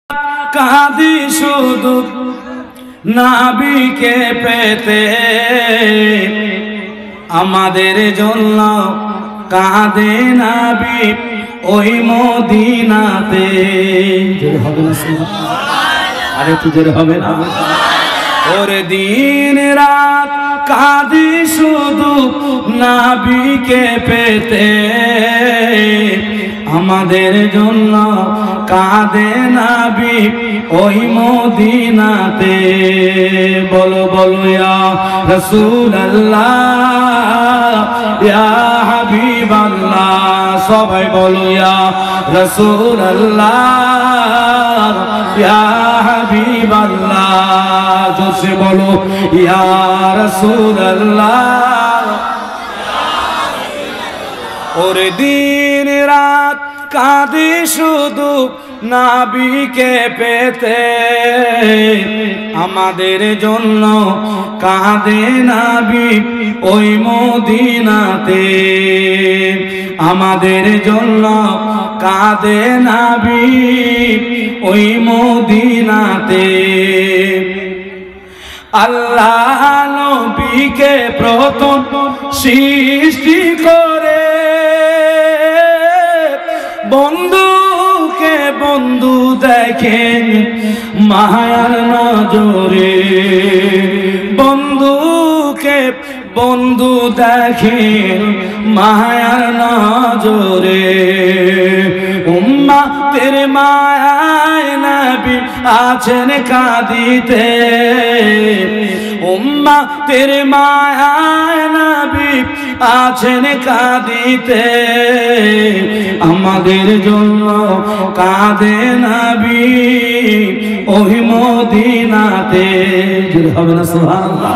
কাঁদি শুধু নবীকে পেতে, আমাদের জন্য কাঁদে নবী ওই মদিনাতে। জোরে হবে না? আরে একটু জোরে হবে না? ওরে দিন রাত কাঁদি শুধু নবীকে পেতে, আমাদের জন্য কাঁদে নবী ওই মদিনাতে। বলো বলো ইয়া রাসূলুল্লাহ ইয়া হাবিবাল্লাহ, সবাই বলো ইয়া রাসূলুল্লাহ ইয়া হাবিবাল্লাহ, জোরে বলো ইয়া রাসূলুল্লাহ। ওরে দিন রাত কাঁদি শুধু নবীকে পেতে, আমাদের জন্য কাঁদে নবী ওই মদিনাতে, আমাদের জন্য কাঁদে নবী ওই মদিনাতে। আল্লাহ নবীকে প্রথম সৃষ্টি করে বন্ধুকে বন্ধু দেখেন মায়ার নজরে, বন্ধুকে বন্ধু দেখেন মায়ার নজরে। উম্মতের মায়ায় নবী আছেন কাঁদিতে, উম্মতের মায়ায় নবী আছেন কাঁদিতে, আমাদের জন্য কাঁদে নবী ওই মদিনাতে। জোরে হবে না সুবহানাল্লাহ?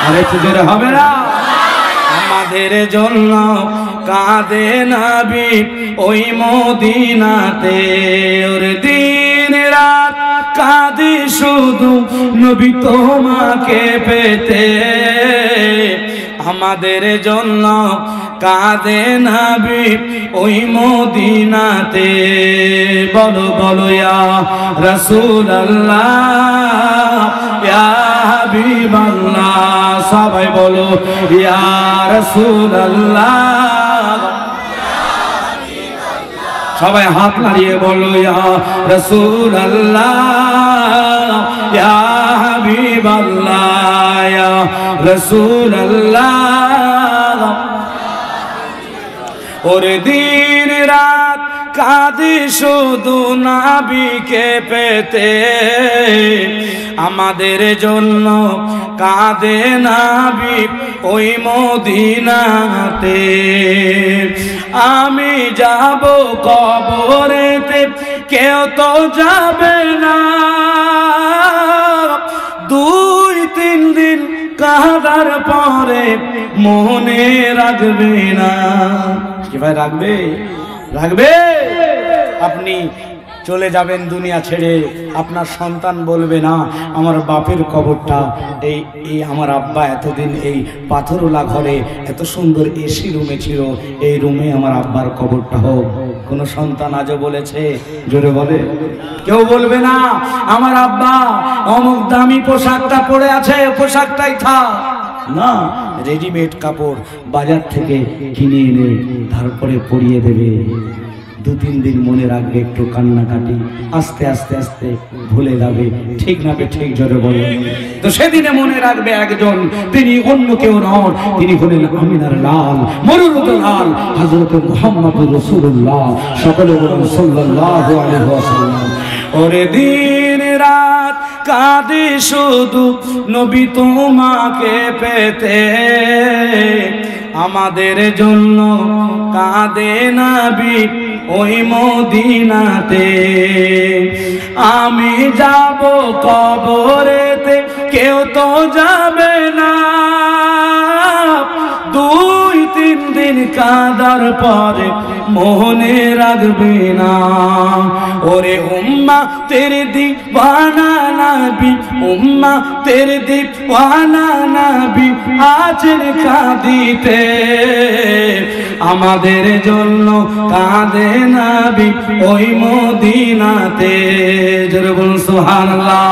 আরে একটু জোরে হবে না? আমাদের জন্য কাঁদে নবী ওই মদিনাতে। ওরে দিন রাত কাঁদি শুধু নবী তোমাকে পেতে, আমাদের জন্য কাঁদে নবী ওই মদিনাতে। বলো বলো ইয়া রাসূলুল্লাহ ইয়া হাবিবাল্লাহ, সবাই বলো ইয়া রাসূলুল্লাহ। সবাই হাত নাড়িয়ে বলো ইয়া রাসূলুল্লাহ ইয়া হাবিবাল্লাহ ইয়া রাসূলুল্লাহ। ওরে দিন রাত কাঁদি শুধু নবীকে পেতে, আমাদের জন্য কাঁদে নবী ওই মদিনাতে। আমি যাব কবরেতে কেউ তো যাবে না, 2-3 দিন কাঁদার পরে মনে রাখবে না। কি ভাই রাখবে? রাখবে? আপনি চলে যাবেন দুনিয়া ছেড়ে, আপনার সন্তান বলবে না আমার বাপের কবরটা এই আমার আব্বা এতদিন এই পাথরওয়ালা ঘরে এত সুন্দর এসি রুমে ছিল, এই রুমে আমার আব্বার কবরটা হোক। কোন সন্তান আজও বলেছে? জোরে বলে। কেউ বলবে না আমার আব্বা অমুক দামি পোশাকটা পরে আছে, পোশাকটাই থাক না, রেডিমেড কাপড় বাজার থেকে কিনে এনে তারপরে পরিয়ে দেবে। 2-3 দিন মনে রাখবে, একটু কান্নাকাটি, আস্তে আস্তে আস্তে ভুলে যাবে। ঠিক না বে ঠিক? জোরে বলে। তো সেদিনে মনে রাখবে একজন, তিনি অন্য কেউ নন, তিনি হলেন আমিনার লাল, মরুরত লাল হযরত মুহাম্মদুর রাসূলুল্লাহ সকলে বলেন সাল্লাল্লাহু আলাইহি ওয়াসাল্লাম। ওরে দিন রাত কাঁদি শুধু নবী তোমাকে পেতে, আমাদের জন্য কাঁদে নবী ওই মদিনাতে। আমি যাব কবরেতে কেউ তো যাবে না, 2-3 দিন কাঁদার পরে মনে রাখবে না। ওরে উম্মা তেরে দিওয়ানা নবী, উম্মা তেরে দিওয়ানা নবী আছেন কাঁদিতে, আমাদের জন্য কাঁদে নবী ওই মদিনাতে। সুবহানাল্লাহ।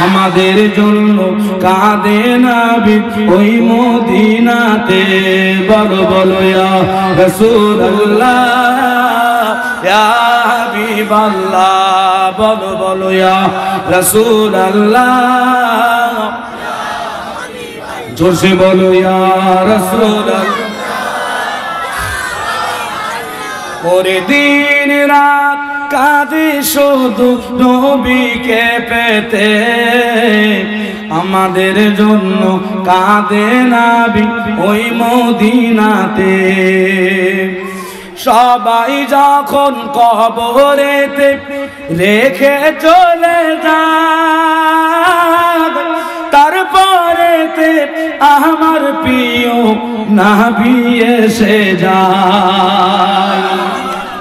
আমাদের জন্য কাঁদে নবী ওই মদিনাতে, বলো বলো ইয়া রাসূলুল্লাহ ইয়া হাবিবাল্লাহ, বলো বলো ইয়া রাসূলুল্লাহ, জোরসে বলো ইয়া রাসূলুল্লাহ। ওরে দিন রাত কাঁদে শুধু নবীকে পেতে, আমাদের জন্য কাঁদে নবী ওই মদিনাতে। সবাই যখন কবরেতে রেখে চলে যায়, তারপরেতে আমার প্রিয় নবী এসে যায়।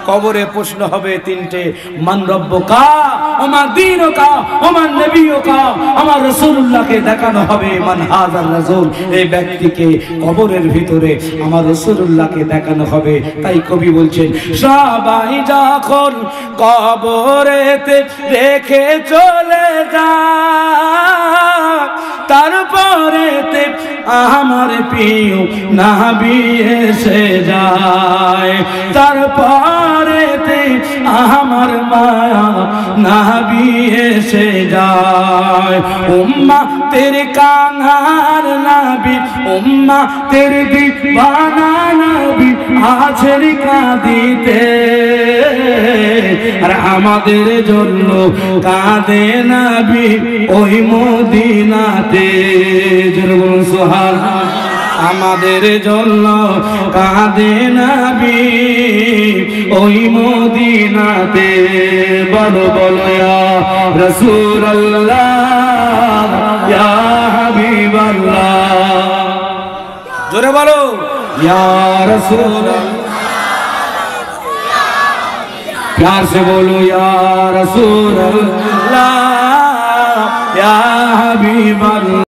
কবরে প্রশ্ন হবে তিনটে, মান রব্বুকা, আমার দীনুকা, আমার নবীকা, আমার রাসূলুল্লাহকে দেখানো হবে মান হাযার রাসূল, এই ব্যক্তিকে কবরের ভিতরে আমার রাসূলুল্লাহকে দেখানো হবে। তাই কবি বলছেন সবাই যখন কবরেতে রেখে চলে যায়, তারপরেতে আমার প্রিয় নবী এসে যায়, তারপরেতে আমার মায়া নবী এসে যায়। উম্মা তেরে কাঙ্গাল নবী, উম্মা তেরে দিওয়ানা নবী আছেন কাঁদিতে, আর আমাদের জন্য কাঁদে নবী ওই মদিনাতে, জোরে বলুন সুবহানাল্লাহ। আমাদের জন্য কাঁদে নবী ওই মদিনাতে, বলো বলো ইয়া রাসূলুল্লাহ ইয়া হাবিবাল্লাহ, জোরে বলো ইয়া রাসূলুল্লাহ, प्यार से बोलो या रसूल अल्लाह।